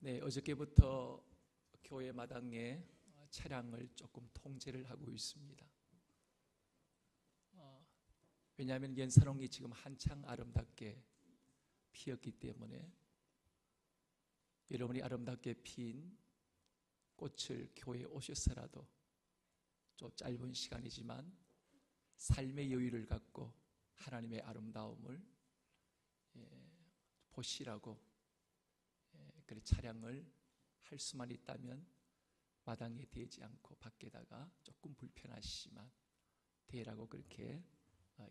네, 어저께부터 교회 마당에 차량을 조금 통제를 하고 있습니다. 왜냐하면 연산홍이 지금 한창 아름답게 피었기 때문에 여러분이 아름답게 핀 꽃을 교회에 오셔서라도 좀 짧은 시간이지만 삶의 여유를 갖고 하나님의 아름다움을 보시라고 그래 차량을 할 수만 있다면 마당에 대지 않고 밖에다가 조금 불편하시지만 대라고 그렇게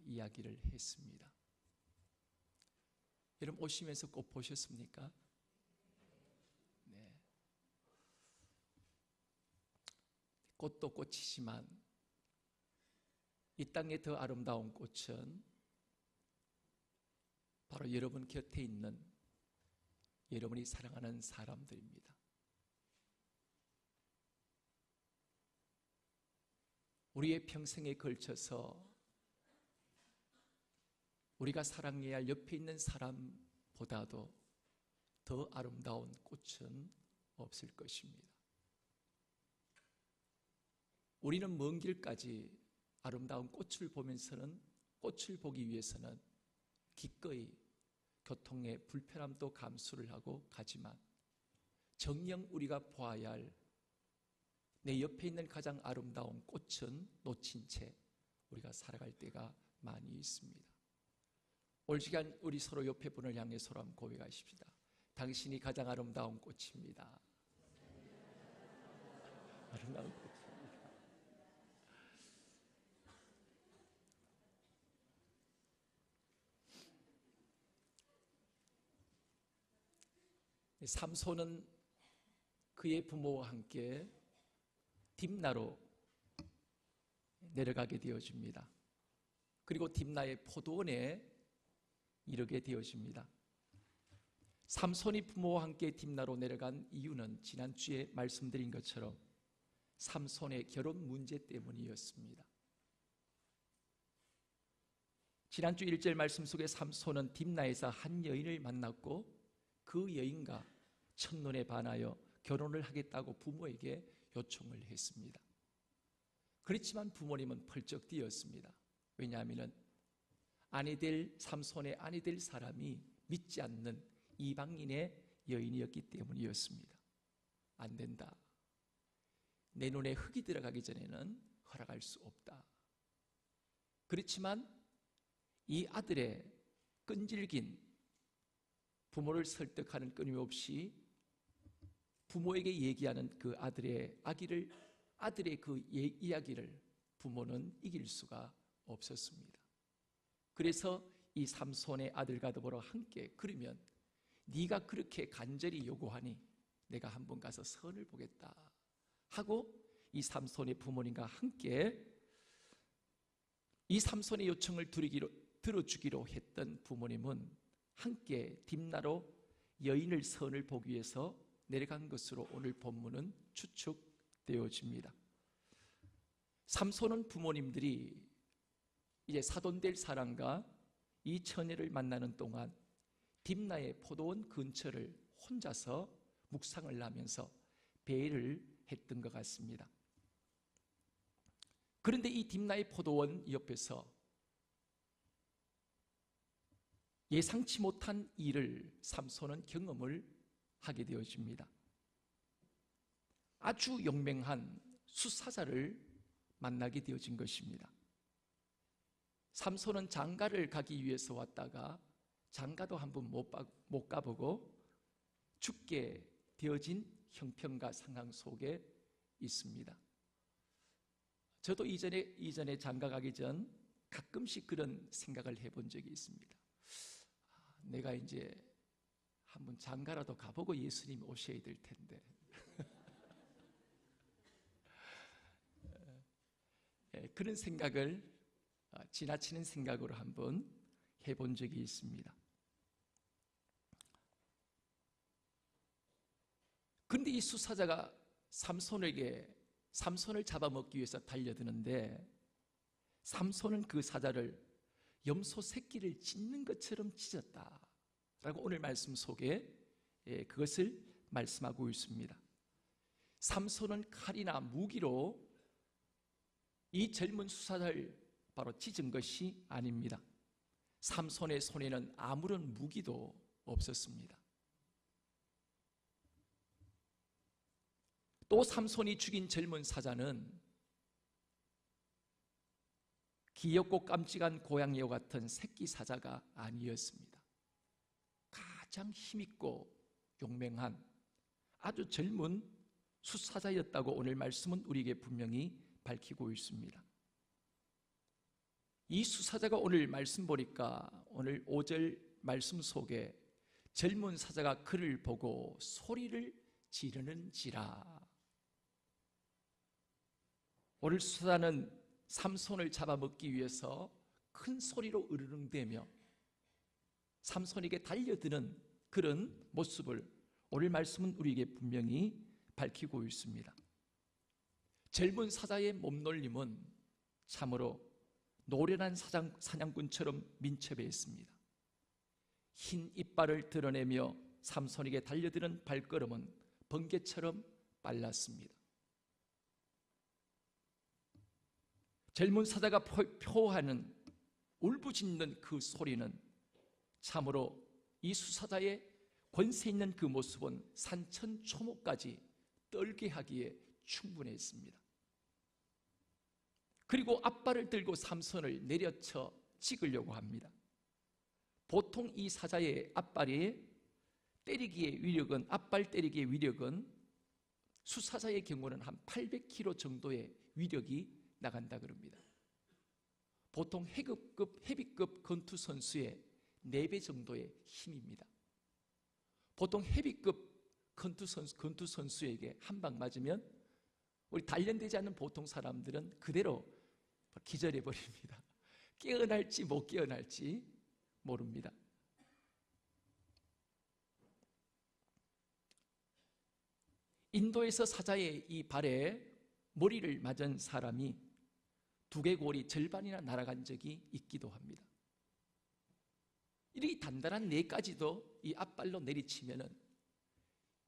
이야기를 했습니다. 여러분 오시면서 꽃 보셨습니까? 네. 꽃도 꽃이지만 이 땅에 더 아름다운 꽃은 바로 여러분 곁에 있는 여러분이 사랑하는 사람들입니다. 우리의 평생에 걸쳐서 우리가 사랑해야 할 옆에 있는 사람보다도 더 아름다운 꽃은 없을 것입니다. 우리는 먼 길까지 아름다운 꽃을 보면서는 꽃을 보기 위해서는 기꺼이 교통의 불편함도 감수를 하고 가지만 정녕 우리가 보아야 할 내 옆에 있는 가장 아름다운 꽃은 놓친 채 우리가 살아갈 때가 많이 있습니다. 올 시간 우리 서로 옆에 분을 향해 서로 한번 고백하십시다. 당신이 가장 아름다운 꽃입니다. 아름다운 꽃입니다. 삼손은 그의 부모와 함께 딥나로 내려가게 되어집니다. 그리고 딥나의 포도원에 이르게 되어집니다. 삼손이 부모와 함께 딥나로 내려간 이유는 지난주에 말씀드린 것처럼 삼손의 결혼 문제 때문이었습니다. 지난주 1절 말씀 속에 삼손은 딥나에서 한 여인을 만났고 그 여인과 첫눈에 반하여 결혼을 하겠다고 부모에게 요청을 했습니다. 그렇지만 부모님은 펄쩍 뛰었습니다. 왜냐하면 삼손의 아내 될 사람이 믿지 않는 이방인의 여인이었기 때문이었습니다. 안 된다. 내 눈에 흙이 들어가기 전에는 허락할 수 없다. 그렇지만 이 아들의 끈질긴 부모를 설득하는 끊임없이 부모에게 얘기하는 그 아들의 그 이야기를 부모는 이길 수가 없었습니다. 그래서 이 삼손의 아들과 더불어 함께 그러면 네가 그렇게 간절히 요구하니 내가 한번 가서 선을 보겠다 하고 이 삼손의 부모님과 함께 이 삼손의 요청을 들어주기로 했던 부모님은 함께 딥나로 여인을 선을 보기 위해서 내려간 것으로 오늘 본문은 추측되어집니다. 삼손은 부모님들이 이제 사돈될 사람과 이 처녀를 만나는 동안 딥나의 포도원 근처를 혼자서 묵상을 하면서 배회를 했던 것 같습니다. 그런데 이 딥나의 포도원 옆에서 예상치 못한 일을 삼손은 경험을 하게 되어집니다. 아주 용맹한 수사자를 만나게 되어진 것입니다. 삼손은 장가를 가기 위해서 왔다가 장가도 한번 못 가보고 죽게 되어진 형편과 상황 속에 있습니다. 저도 이전에 장가 가기 전 가끔씩 그런 생각을 해본 적이 있습니다. 내가 이제 한번 장가라도 가보고 예수님 오셔야 될 텐데 그런 생각을 지나치는 생각으로 한번 해본 적이 있습니다. 그런데 이 수사자가 삼손을 잡아먹기 위해서 달려드는데 삼손은 그 사자를 염소 새끼를 찢는 것처럼 찢었다라고 오늘 말씀 속에 그것을 말씀하고 있습니다. 삼손은 칼이나 무기로 이 젊은 수사자를 바로 찢은 것이 아닙니다. 삼손의 손에는 아무런 무기도 없었습니다. 또 삼손이 죽인 젊은 사자는 귀엽고 깜찍한 고양이와 같은 새끼 사자가 아니었습니다. 가장 힘있고 용맹한 아주 젊은 수사자였다고 오늘 말씀은 우리에게 분명히 밝히고 있습니다. 이 수사자가 오늘 말씀 보니까 오늘 5절 말씀 속에 젊은 사자가 그를 보고 소리를 지르는지라. 오늘 수사자는 삼손을 잡아먹기 위해서 큰 소리로 으르렁대며 삼손에게 달려드는 그런 모습을 오늘 말씀은 우리에게 분명히 밝히고 있습니다. 젊은 사자의 몸놀림은 참으로 노련한 사냥꾼처럼 민첩해 있습니다. 흰 이빨을 드러내며 삼손에게 달려드는 발걸음은 번개처럼 빨랐습니다. 젊은 사자가 표하는 울부짖는 그 소리는 참으로 이 수사자의 권세 있는 그 모습은 산천초목까지 떨게 하기에 충분했습니다. 그리고 앞발을 들고 삼손을 내려쳐 찍으려고 합니다. 보통 이 사자의 앞발 때리기의 위력은 수사자의 경우는 한 800kg 정도의 위력이 나간다 그럽니다. 보통 헤비급 권투 선수의 4배 정도의 힘입니다. 보통 헤비급 권투 선수에게 한 방 맞으면 우리 단련되지 않는 보통 사람들은 그대로 기절해 버립니다. 깨어날지 못 깨어날지 모릅니다. 인도에서 사자의 이 발에 머리를 맞은 사람이 두개골이 절반이나 날아간 적이 있기도 합니다. 이렇게 단단한 뇌까지도 이 앞발로 내리치면은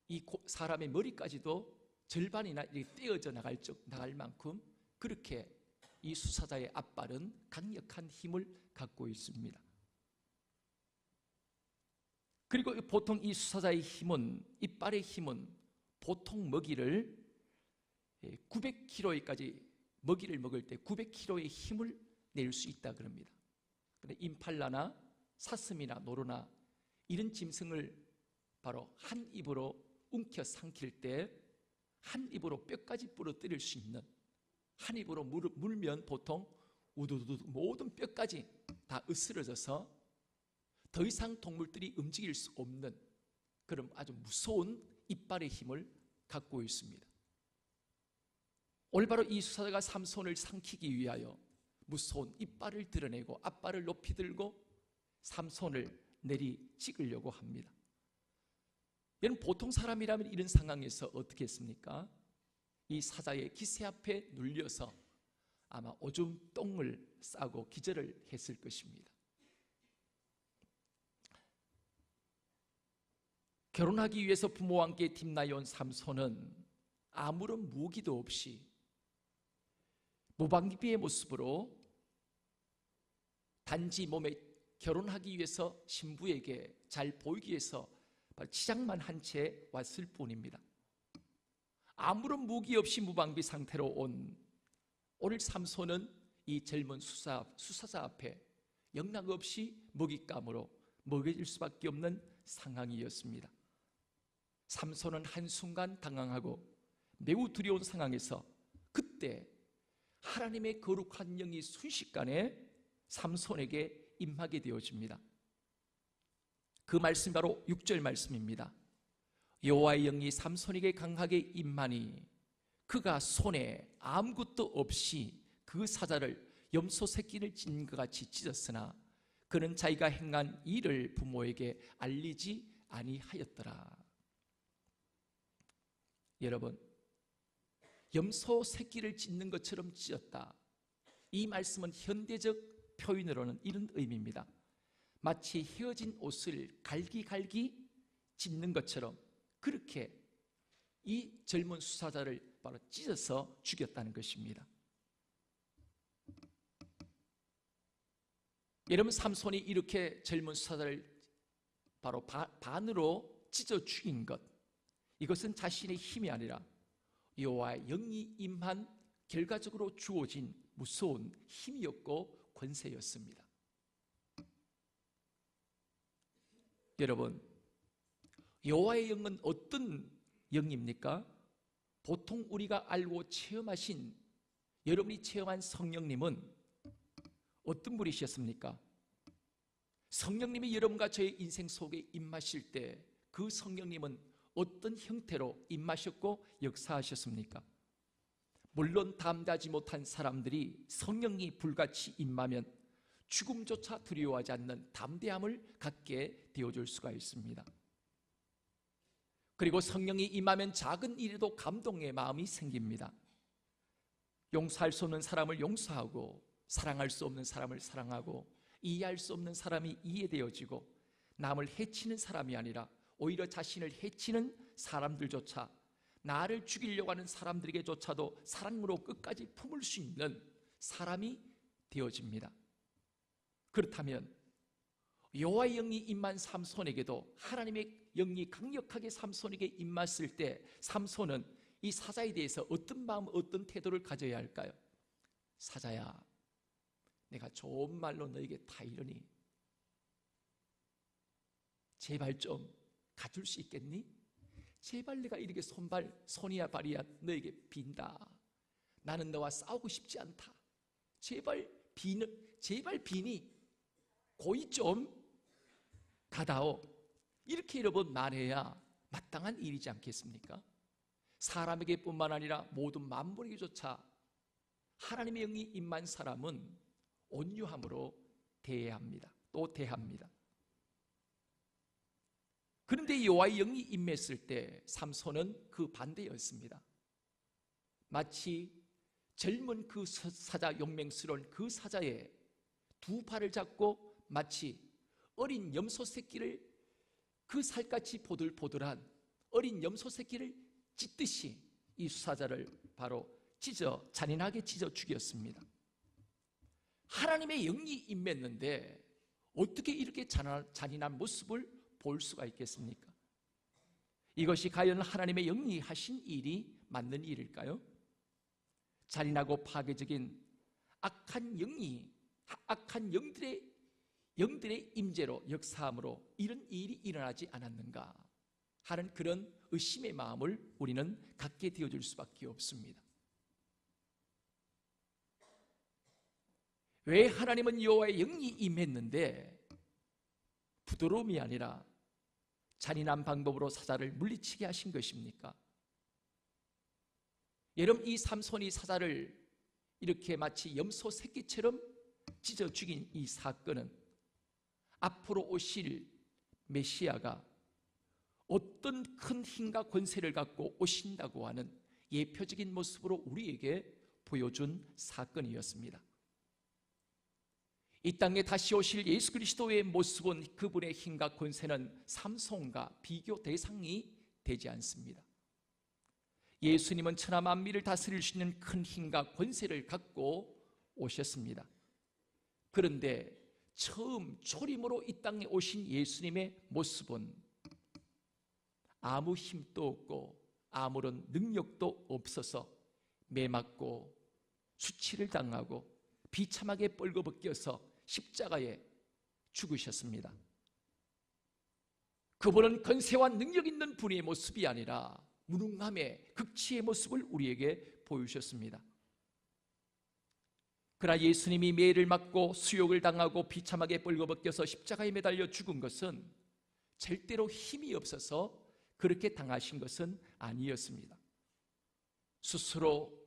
이 사람의 머리까지도 절반이나 이렇게 떼어져 나갈 만큼 그렇게 이 수사자의 앞발은 강력한 힘을 갖고 있습니다. 그리고 보통 이 수사자의 힘은, 이빨의 힘은 보통 먹이를 900kg까지 먹이를 먹을 때 900kg의 힘을 낼 수 있다 그럽니다. 그런데 임팔라나 사슴이나 노루나 이런 짐승을 바로 한 입으로 움켜 삼킬 때 한 입으로 뼈까지 부러뜨릴 수 있는, 한 입으로 물면 보통 우두두두 모든 뼈까지 다 으스러져서 더 이상 동물들이 움직일 수 없는 그런 아주 무서운 이빨의 힘을 갖고 있습니다. 오늘 바로 이 수사자가 삼손을 삼키기 위하여 무서운 이빨을 드러내고 앞발을 높이 들고 삼손을 내리 찍으려고 합니다. 여러분, 보통 사람이라면 이런 상황에서 어떻게 했습니까? 이 사자의 기세 앞에 눌려서 아마 오줌 똥을 싸고 기절을 했을 것입니다. 결혼하기 위해서 부모와 함께 딥나에 온 삼손은 아무런 무기도 없이 무방비의 모습으로 단지 몸에 결혼하기 위해서 신부에게 잘 보이기 위해서 치장만 한 채 왔을 뿐입니다. 아무런 무기 없이 무방비 상태로 온 오늘 삼손은 이 젊은 수사자 앞에 영락없이 먹잇감으로 먹여질 수밖에 없는 상황이었습니다. 삼손은 한순간 당황하고 매우 두려운 상황에서 그때 하나님의 거룩한 영이 순식간에 삼손에게 임하게 되어집니다. 그 말씀이 바로 6절 말씀입니다. 여호와의 영이 삼손에게 강하게 임하니 그가 손에 아무것도 없이 그 사자를 염소 새끼를 찢는 것 같이 찢었으나 그는 자기가 행한 일을 부모에게 알리지 아니하였더라. 여러분, 염소 새끼를 찢는 것처럼 찢었다. 이 말씀은 현대적 표현으로는 이런 의미입니다. 마치 헤어진 옷을 갈기갈기 찢는 것처럼 그렇게 이 젊은 수사자를 바로 찢어서 죽였다는 것입니다. 여러분, 삼손이 이렇게 젊은 수사자를 바로 반으로 찢어 죽인 것, 이것은 자신의 힘이 아니라 여호와의 영이 임한 결과적으로 주어진 무서운 힘이었고 권세였습니다. 여러분, 여호와의 영은 어떤 영입니까? 보통 우리가 알고 체험하신, 여러분이 체험한 성령님은 어떤 분이셨습니까? 성령님이 여러분과 저의 인생 속에 임하실 때 그 성령님은 어떤 형태로 임하셨고 역사하셨습니까? 물론 담대하지 못한 사람들이 성령이 불같이 임하면 죽음조차 두려워하지 않는 담대함을 갖게 되어줄 수가 있습니다. 그리고 성령이 임하면 작은 일에도 감동의 마음이 생깁니다. 용서할 수 없는 사람을 용서하고, 사랑할 수 없는 사람을 사랑하고, 이해할 수 없는 사람이 이해되어지고, 남을 해치는 사람이 아니라 오히려 자신을 해치는 사람들조차, 나를 죽이려고 하는 사람들에게조차도 사랑으로 끝까지 품을 수 있는 사람이 되어집니다. 그렇다면 여호와의 영이 임한 삼손에게도 하나님의 영이 강력하게 삼손에게 임했을 때 삼손은 이 사자에 대해서 어떤 마음, 어떤 태도를 가져야 할까요? 사자야, 내가 좋은 말로 너에게 다 이르니 제발 좀 가줄 수 있겠니? 제발 내가 이렇게 손이야 발이야 너에게 빈다. 나는 너와 싸우고 싶지 않다. 제발 비니 고이 좀 가다오. 이렇게 여러 번 말해야 마땅한 일이지 않겠습니까? 사람에게 뿐만 아니라 모든 만물에게조차 하나님의 영이 임한 사람은 온유함으로 대해야 합니다. 또 대합니다. 그런데 여호와의 영이 임했을 때 삼손은 그 반대였습니다. 마치 젊은 그 사자, 용맹스러운 그 사자의 두 팔을 잡고 마치 어린 염소 새끼를, 그 살갗이 보들보들한 어린 염소 새끼를 찢듯이 이 수사자를 바로 잔인하게 찢어 죽였습니다. 하나님의 영이 임했는데 어떻게 이렇게 잔인한 모습을 볼 수가 있겠습니까? 이것이 과연 하나님의 영이 하신 일이 맞는 일일까요? 잔인하고 파괴적인 악한 영들의 임재로 역사함으로 이런 일이 일어나지 않았는가 하는 그런 의심의 마음을 우리는 갖게 되어줄 수밖에 없습니다. 왜 하나님은 여호와의 영이 임했는데 부드러움이 아니라 잔인한 방법으로 사자를 물리치게 하신 것입니까? 여러분, 이 삼손이 사자를 이렇게 마치 염소 새끼처럼 찢어 죽인 이 사건은 앞으로 오실 메시아가 어떤 큰 힘과 권세를 갖고 오신다고 하는 예표적인 모습으로 우리에게 보여준 사건이었습니다. 이 땅에 다시 오실 예수 그리스도의 모습은, 그분의 힘과 권세는 삼손과 비교 대상이 되지 않습니다. 예수님은 천하 만민을 다스릴 수 있는 큰 힘과 권세를 갖고 오셨습니다. 그런데 처음 초림으로 이 땅에 오신 예수님의 모습은 아무 힘도 없고 아무런 능력도 없어서 매맞고 수치를 당하고 비참하게 뻘거벗겨서 십자가에 죽으셨습니다. 그분은 권세와 능력 있는 분의 모습이 아니라 무능함의 극치의 모습을 우리에게 보여주셨습니다. 그러나 예수님이 매를 맞고 수욕을 당하고 비참하게 뻘거벗겨서 십자가에 매달려 죽은 것은 절대로 힘이 없어서 그렇게 당하신 것은 아니었습니다. 스스로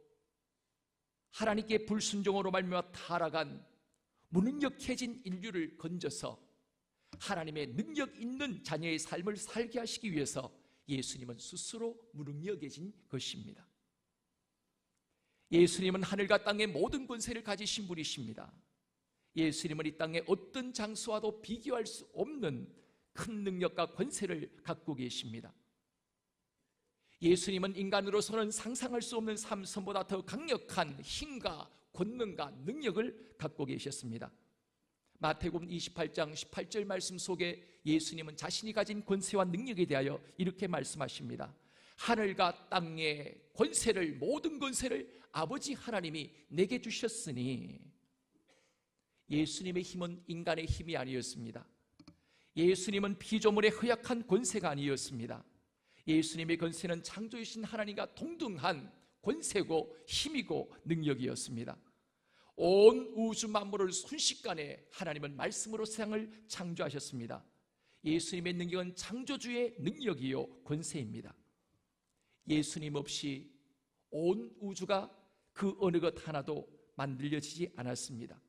하나님께 불순종으로 말미암아 타락한 무능력해진 인류를 건져서 하나님의 능력 있는 자녀의 삶을 살게 하시기 위해서 예수님은 스스로 무능력해진 것입니다. 예수님은 하늘과 땅의 모든 권세를 가지신 분이십니다. 예수님은 이 땅의 어떤 장수와도 비교할 수 없는 큰 능력과 권세를 갖고 계십니다. 예수님은 인간으로서는 상상할 수 없는 삼손보다 더 강력한 힘과 권능과 능력을 갖고 계셨습니다. 마태복음 28장 18절 말씀 속에 예수님은 자신이 가진 권세와 능력에 대하여 이렇게 말씀하십니다. 하늘과 땅의 권세를, 모든 권세를 아버지 하나님이 내게 주셨으니. 예수님의 힘은 인간의 힘이 아니었습니다. 예수님은 피조물의 허약한 권세가 아니었습니다. 예수님의 권세는 창조주신 하나님과 동등한 권세고 힘이고 능력이었습니다. 온 우주 만물을 순식간에 하나님은 말씀으로 세상을 창조하셨습니다. 예수님의 능력은 창조주의 능력이요 권세입니다. 예수님 없이 온 우주가 그 어느 것 하나도 만들어지지 않았습니다.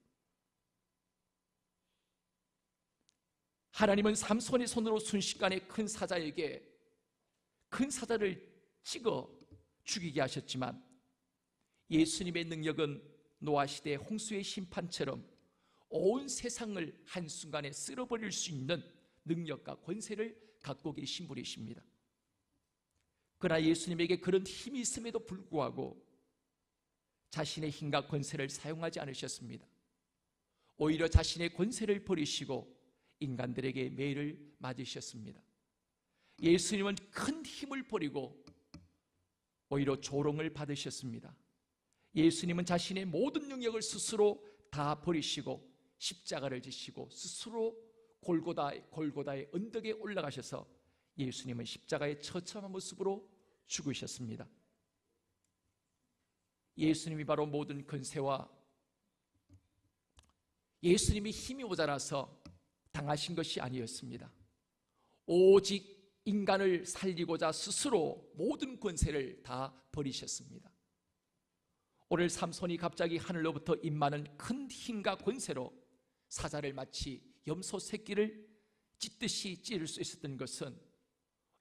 하나님은 삼손의 손으로 순식간에 큰 사자를 찍어 죽이게 하셨지만, 예수님의 능력은 노아 시대 홍수의 심판처럼 온 세상을 한순간에 쓸어버릴 수 있는 능력과 권세를 갖고 계신 분이십니다. 그러나 예수님에게 그런 힘이 있음에도 불구하고 자신의 힘과 권세를 사용하지 않으셨습니다. 오히려 자신의 권세를 버리시고 인간들에게 매를 맞으셨습니다. 예수님은 큰 힘을 버리고 오히려 조롱을 받으셨습니다. 예수님은 자신의 모든 능력을 스스로 다 버리시고 십자가를 지시고 스스로 골고다의 언덕에 올라가셔서 예수님은 십자가의 처참한 모습으로 죽으셨습니다. 예수님이 바로 모든 권세와 예수님이 힘이 모자라서 당하신 것이 아니었습니다. 오직 인간을 살리고자 스스로 모든 권세를 다 버리셨습니다. 오늘 삼손이 갑자기 하늘로부터 임하는 큰 힘과 권세로 사자를 마치 염소 새끼를 찢듯이 찌를 수 있었던 것은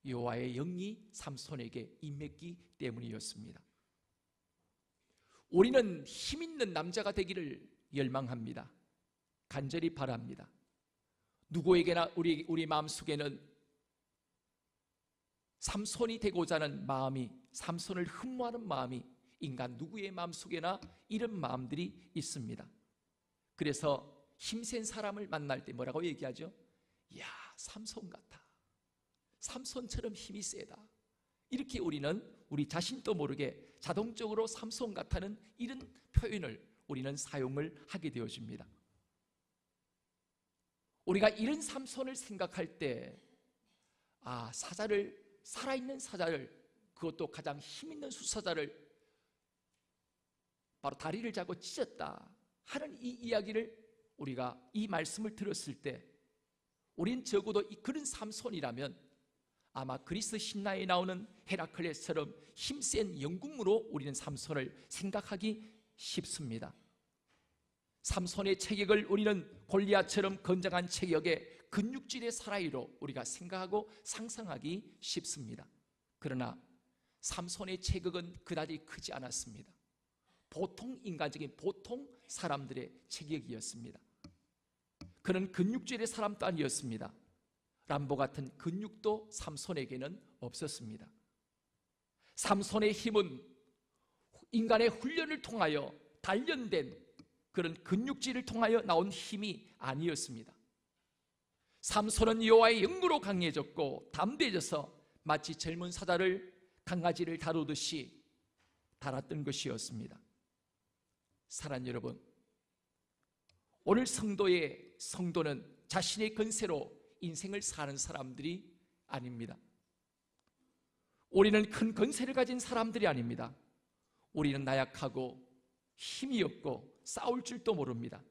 여호와의 영이 삼손에게 임했기 때문이었습니다. 우리는 힘 있는 남자가 되기를 열망합니다. 간절히 바랍니다. 누구에게나 우리 마음속에는 삼손이 되고자 하는 마음이, 삼손을 흠모하는 마음이 인간 누구의 마음속에나 이런 마음들이 있습니다. 그래서 힘센 사람을 만날 때 뭐라고 얘기하죠? 이야, 삼손 같아. 삼손처럼 힘이 세다. 이렇게 우리 자신도 모르게 자동적으로 삼손 같다는 이런 표현을 우리는 사용을 하게 되어집니다. 우리가 이런 삼손을 생각할 때, 살아있는 사자를, 그것도 가장 힘있는 수사자를 바로 다리를 잡고 찢었다 하는 이 이야기를 우리가 이 말씀을 들었을 때, 우린 적어도 그런 삼손이라면 아마 그리스 신화에 나오는 헤라클레스처럼 힘센 영궁으로 우리는 삼손을 생각하기 쉽습니다. 삼손의 체격을 우리는 골리앗처럼 건장한 체격의 근육질의 사나이로 우리가 생각하고 상상하기 쉽습니다. 그러나 삼손의 체격은 그다지 크지 않았습니다. 보통 인간적인 보통 사람들의 체격이었습니다. 그는 근육질의 사람도 아니었습니다. 람보 같은 근육도 삼손에게는 없었습니다. 삼손의 힘은 인간의 훈련을 통하여 단련된 그런 근육질을 통하여 나온 힘이 아니었습니다. 삼손은 여호와의 영으로 강해졌고 담대해져서 마치 젊은 사자를 강아지를 다루듯이 달았던 것이었습니다. 사랑하는 여러분, 오늘 성도는 자신의 권세로 인생을 사는 사람들이 아닙니다. 우리는 큰 권세를 가진 사람들이 아닙니다. 우리는 나약하고 힘이 없고 싸울 줄도 모릅니다.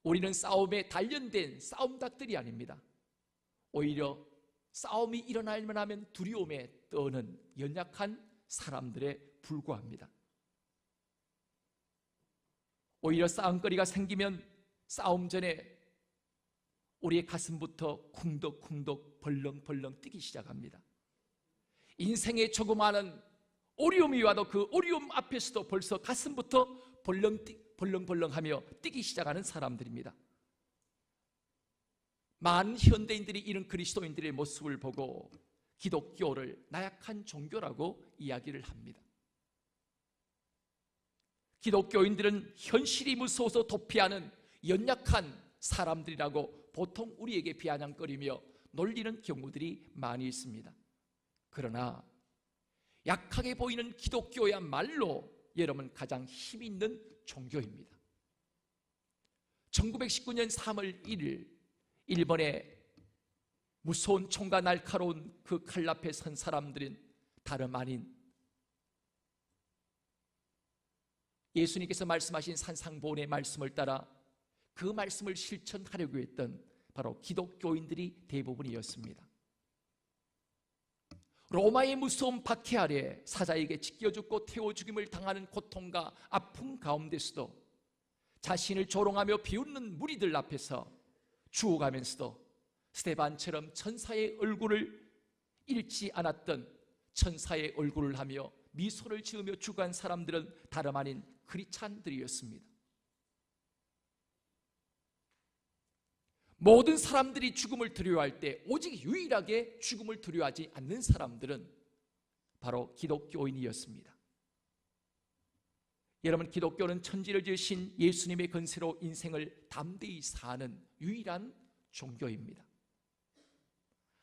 우리는 싸움에 단련된 싸움닭들이 아닙니다. 오히려 싸움이 일어날만 하면 두려움에 떠는 연약한 사람들에 불과합니다. 오히려 싸움거리가 생기면 싸움 전에 우리의 가슴부터 쿵덕쿵덕 벌렁벌렁 뛰기 시작합니다. 인생의 조그마한 어려움이 와도 그 어려움 앞에서도 벌써 가슴부터 벌렁벌렁하며 뛰기 시작하는 사람들입니다. 많은 현대인들이 이런 그리스도인들의 모습을 보고 기독교를 나약한 종교라고 이야기를 합니다. 기독교인들은 현실이 무서워서 도피하는 연약한 사람들이라고 보통 우리에게 비아냥거리며 놀리는 경우들이 많이 있습니다. 그러나 약하게 보이는 기독교야말로 여러분 가장 힘 있는 종교입니다. 1919년 3월 1일 일본의 무서운 총과 날카로운 그 칼 앞에 선 사람들은 다름 아닌 예수님께서 말씀하신 산상보훈의 말씀을 따라 그 말씀을 실천하려고 했던 바로 기독교인들이 대부분이었습니다. 로마의 무서운 박해 아래 사자에게 찢겨 죽고 태워 죽임을 당하는 고통과 아픔 가운데서도 자신을 조롱하며 비웃는 무리들 앞에서 죽어가면서도 스데반처럼 천사의 얼굴을 잃지 않았던 천사의 얼굴을 하며 미소를 지으며 죽어간 사람들은 다름 아닌 크리스찬들이었습니다. 모든 사람들이 죽음을 두려워할 때 오직 유일하게 죽음을 두려워하지 않는 사람들은 바로 기독교인이었습니다. 여러분, 기독교는 천지를 지으신 예수님의 권세로 인생을 담대히 사는 유일한 종교입니다.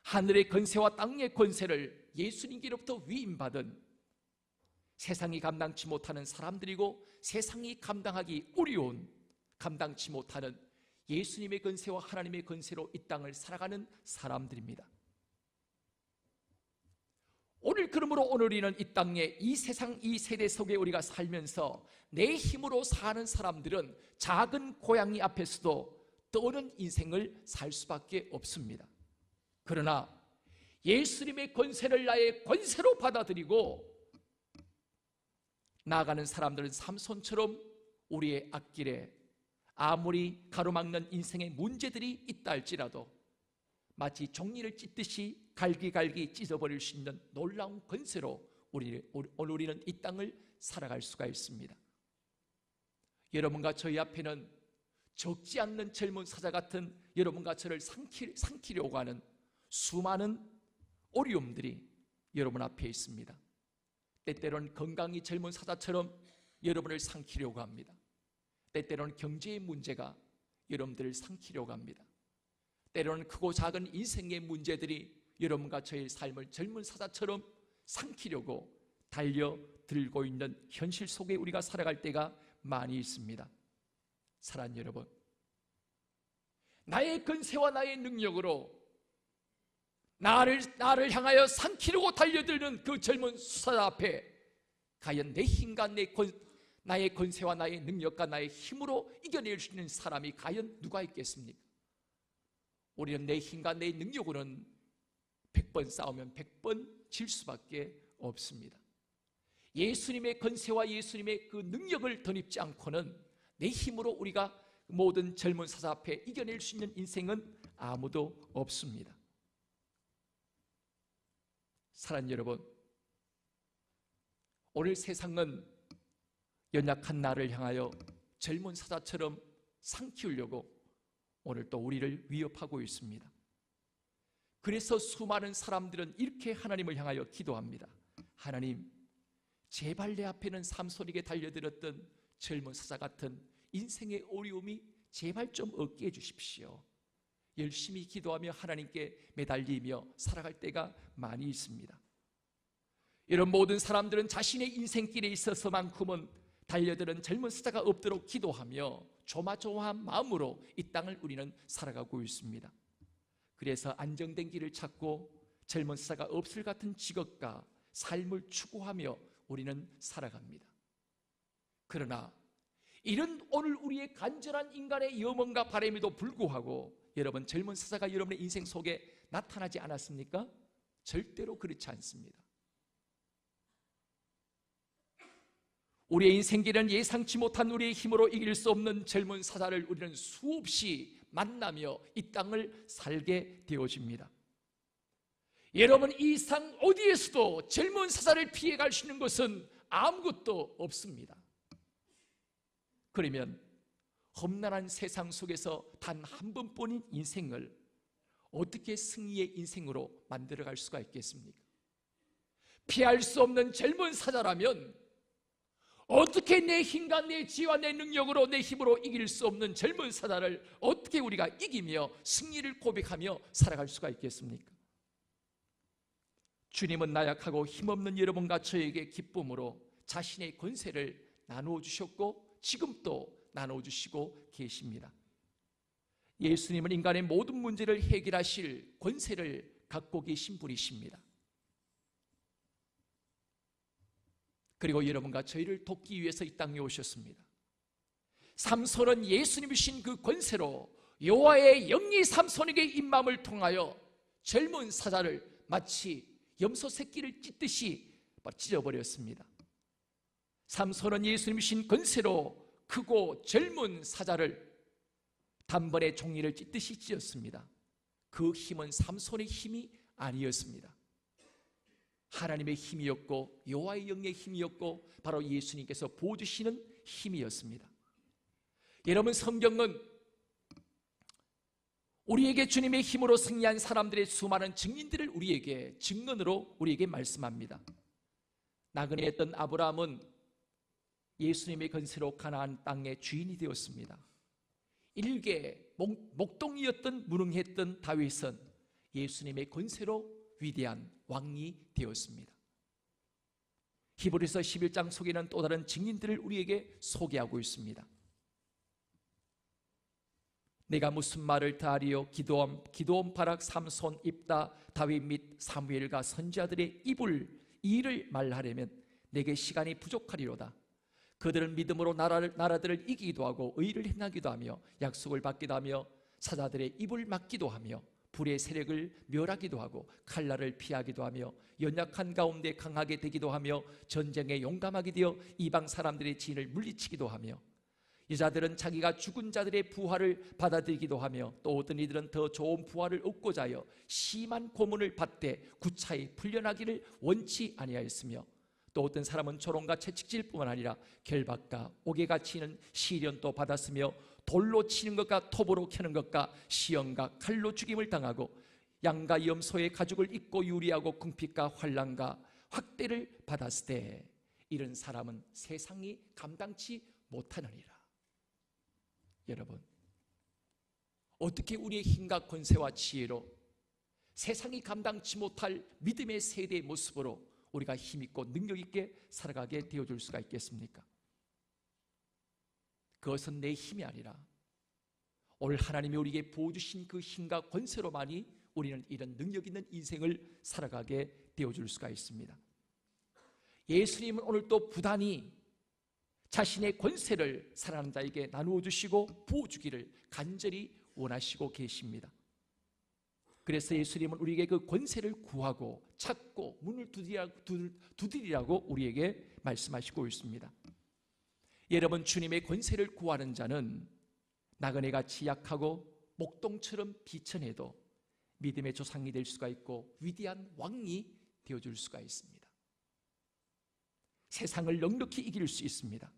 하늘의 권세와 땅의 권세를 예수님께로부터 위임받은 세상이 감당치 못하는 사람들이고 세상이 감당하기 어려운, 감당치 못하는 예수님의 권세와 하나님의 권세로 이 땅을 살아가는 사람들입니다. 그러므로 오늘 우리는 이 땅에 이 세상 이 세대 속에 우리가 살면서 내 힘으로 사는 사람들은 작은 고양이 앞에서도 떠오른 인생을 살 수밖에 없습니다. 그러나 예수님의 권세를 나의 권세로 받아들이고 나아가는 사람들은 삼손처럼 우리의 앞길에 아무리 가로막는 인생의 문제들이 있다 할지라도 마치 종이를 찢듯이 갈기갈기 찢어버릴 수 있는 놀라운 권세로 오늘 우리는 이 땅을 살아갈 수가 있습니다. 여러분과 저희 앞에는 적지 않는 젊은 사자 같은 여러분과 저를 삼키려고 하는 수많은 어려움들이 여러분 앞에 있습니다. 때때로는 건강이 젊은 사자처럼 여러분을 삼키려고 합니다. 때때로는 경제의 문제가 여러분들을 삼키려고 합니다. 때로는 크고 작은 인생의 문제들이 여러분과 저의 삶을 젊은 사자처럼 삼키려고 달려들고 있는 현실 속에 우리가 살아갈 때가 많이 있습니다. 사랑하는 여러분, 나의 권세와 나의 능력으로 나를 향하여 삼키려고 달려드는 그 젊은 사자 앞에 과연 내 힘과 나의 권세와 나의 능력과 나의 힘으로 이겨낼 수 있는 사람이 과연 누가 있겠습니까? 우리는 내 힘과 내 능력으로는 100번 싸우면 100번 질 수밖에 없습니다. 예수님의 권세와 예수님의 그 능력을 덧입지 않고는 내 힘으로 우리가 모든 젊은 사자 앞에 이겨낼 수 있는 인생은 아무도 없습니다. 사랑하는 여러분, 오늘 세상은 연약한 나를 향하여 젊은 사자처럼 삼키려고 오늘 또 우리를 위협하고 있습니다. 그래서 수많은 사람들은 이렇게 하나님을 향하여 기도합니다. 하나님, 제발 내 앞에는 삼손에게 달려들었던 젊은 사자 같은 인생의 어려움이 제발 좀 없게 해주십시오. 열심히 기도하며 하나님께 매달리며 살아갈 때가 많이 있습니다. 이런 모든 사람들은 자신의 인생길에 있어서만큼은 달려드는 젊은 사자가 없도록 기도하며 조마조마한 마음으로 이 땅을 우리는 살아가고 있습니다. 그래서 안정된 길을 찾고 젊은 사자가 없을 같은 직업과 삶을 추구하며 우리는 살아갑니다. 그러나 이런 오늘 우리의 간절한 인간의 염원과 바람에도 불구하고 여러분, 젊은 사자가 여러분의 인생 속에 나타나지 않았습니까? 절대로 그렇지 않습니다. 우리의 인생길은 예상치 못한 우리의 힘으로 이길 수 없는 젊은 사자를 우리는 수없이 만나며 이 땅을 살게 되어집니다. 여러분, 이 상 어디에서도 젊은 사자를 피해갈 수 있는 것은 아무것도 없습니다. 그러면 험난한 세상 속에서 단 한 번뿐인 인생을 어떻게 승리의 인생으로 만들어갈 수가 있겠습니까? 피할 수 없는 젊은 사자라면 어떻게 내 힘과 내 지혜와 내 능력으로 내 힘으로 이길 수 없는 젊은 사자를 어떻게 우리가 이기며 승리를 고백하며 살아갈 수가 있겠습니까? 주님은 나약하고 힘없는 여러분과 저에게 기쁨으로 자신의 권세를 나누어 주셨고 지금도 나누어 주시고 계십니다. 예수님은 인간의 모든 문제를 해결하실 권세를 갖고 계신 분이십니다. 그리고 여러분과 저희를 돕기 위해서 이 땅에 오셨습니다. 삼손은 예수님이신 그 권세로 여호와의 영이 삼손에게 임함을 통하여 젊은 사자를 마치 염소 새끼를 찢듯이 찢어버렸습니다. 삼손은 예수님이신 권세로 크고 젊은 사자를 단번에 종이를 찢듯이 찢었습니다. 그 힘은 삼손의 힘이 아니었습니다. 하나님의 힘이었고 여호와의 영의 힘이었고 바로 예수님께서 보여주시는 힘이었습니다. 여러분, 성경은 우리에게 주님의 힘으로 승리한 사람들의 수많은 증인들을 우리에게 증언으로 우리에게 말씀합니다. 나그네 했던 아브라함은 예수님의 권세로 가나안 땅의 주인이 되었습니다. 일개 목동이었던 무능했던 다윗은 예수님의 권세로 위대한 왕이 되었습니다. 히브리서 11장 속에는 또 다른 증인들을 우리에게 소개하고 있습니다. 내가 무슨 말을 더하리요? 기드온, 바락, 삼손, 입다, 다윗 및 사무엘과 선지자들의 일을 말하려면 내게 시간이 부족하리로다. 그들은 믿음으로 나라들을 이기기도 하고 의를 행하기도 하며 약속을 받기도 하며 사자들의 입을 막기도 하며 불의 세력을 멸하기도 하고 칼날을 피하기도 하며 연약한 가운데 강하게 되기도 하며 전쟁에 용감하게 되어 이방 사람들의 진을 물리치기도 하며 여자들은 자기가 죽은 자들의 부활을 받아들이기도 하며 또 어떤 이들은 더 좋은 부활을 얻고자 하여 심한 고문을 받되 구차히 풀려나기를 원치 아니하였으며 또 어떤 사람은 조롱과 채찍질 뿐만 아니라 결박과 옥에가 치는 시련도 받았으며 돌로 치는 것과 톱으로 캐는 것과 시험과 칼로 죽임을 당하고 양과 염소의 가죽을 입고 유리하고 궁핍과 환난과 학대를 받았을 때 이런 사람은 세상이 감당치 못하느니라. 여러분, 어떻게 우리의 힘과 권세와 지혜로 세상이 감당치 못할 믿음의 세대의 모습으로 우리가 힘있고 능력있게 살아가게 되어줄 수가 있겠습니까? 그것은 내 힘이 아니라 오늘 하나님이 우리에게 부어주신 그 힘과 권세로만이 우리는 이런 능력 있는 인생을 살아가게 되어줄 수가 있습니다. 예수님은 오늘 또 부단히 자신의 권세를 사랑하는 자에게 나누어 주시고 부어주기를 간절히 원하시고 계십니다. 그래서 예수님은 우리에게 그 권세를 구하고 찾고 문을 두드리라고 우리에게 말씀하시고 있습니다. 여러분, 주님의 권세를 구하는 자는 나그네같이 약하고 목동처럼 비천해도 믿음의 조상이 될 수가 있고 위대한 왕이 되어줄 수가 있습니다. 세상을 넉넉히 이길 수 있습니다.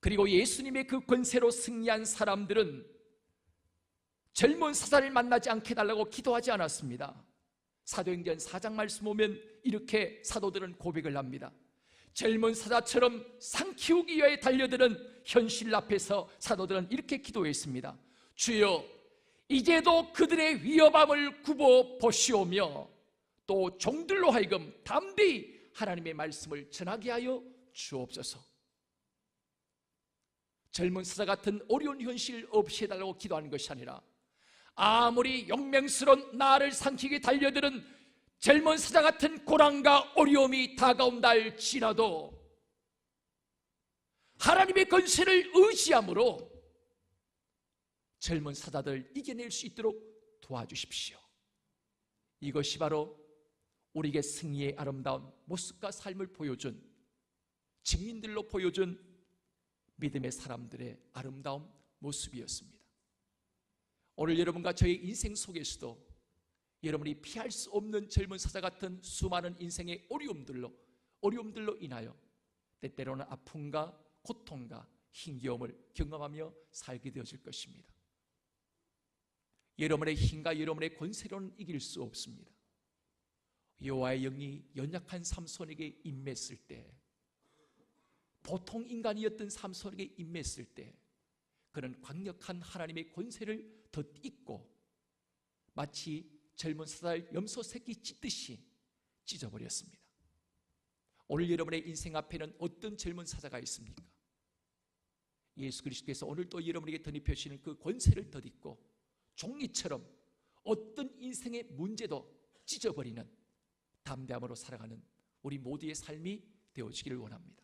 그리고 예수님의 그 권세로 승리한 사람들은 젊은 사자를 만나지 않게 해달라고 기도하지 않았습니다. 사도행전 4장 말씀 보면 이렇게 사도들은 고백을 합니다. 젊은 사자처럼 상 키우기 위해 달려드는 현실 앞에서 사도들은 이렇게 기도했습니다. 주여, 이제도 그들의 위협함을 굽어 보시오며 또 종들로 하여금 담대히 하나님의 말씀을 전하게 하여 주옵소서. 젊은 사자 같은 어려운 현실 없이 해달라고 기도하는 것이 아니라 아무리 용맹스러운 나를 삼키게 달려드는 젊은 사자 같은 고난과 어려움이 다가온다 할지라도 하나님의 권세를 의지함으로 젊은 사자들 이겨낼 수 있도록 도와주십시오. 이것이 바로 우리에게 승리의 아름다운 모습과 삶을 보여준, 증인들로 보여준 믿음의 사람들의 아름다운 모습이었습니다. 오늘 여러분과 저의 인생 속에서도 여러분이 피할 수 없는 젊은 사자 같은 수많은 인생의 어려움들로 인하여 때때로는 아픔과 고통과 힘겨움을 경험하며 살게 되어질 것입니다. 여러분의 힘과 여러분의 권세로는 이길 수 없습니다. 여호와의 영이 연약한 삼손에게 임했을 때, 보통 인간이었던 삼손에게 임했을 때 그는 강력한 하나님의 권세를 덧입고 마치 젊은 사살 염소 새끼 찢듯이 찢어버렸습니다. 오늘 여러분의 인생 앞에는 어떤 젊은 사자가 있습니까? 예수 그리스도께서 오늘 또 여러분에게 덧입혀주시는 그 권세를 덧입고 종이처럼 어떤 인생의 문제도 찢어버리는 담대함으로 살아가는 우리 모두의 삶이 되어지기를 원합니다.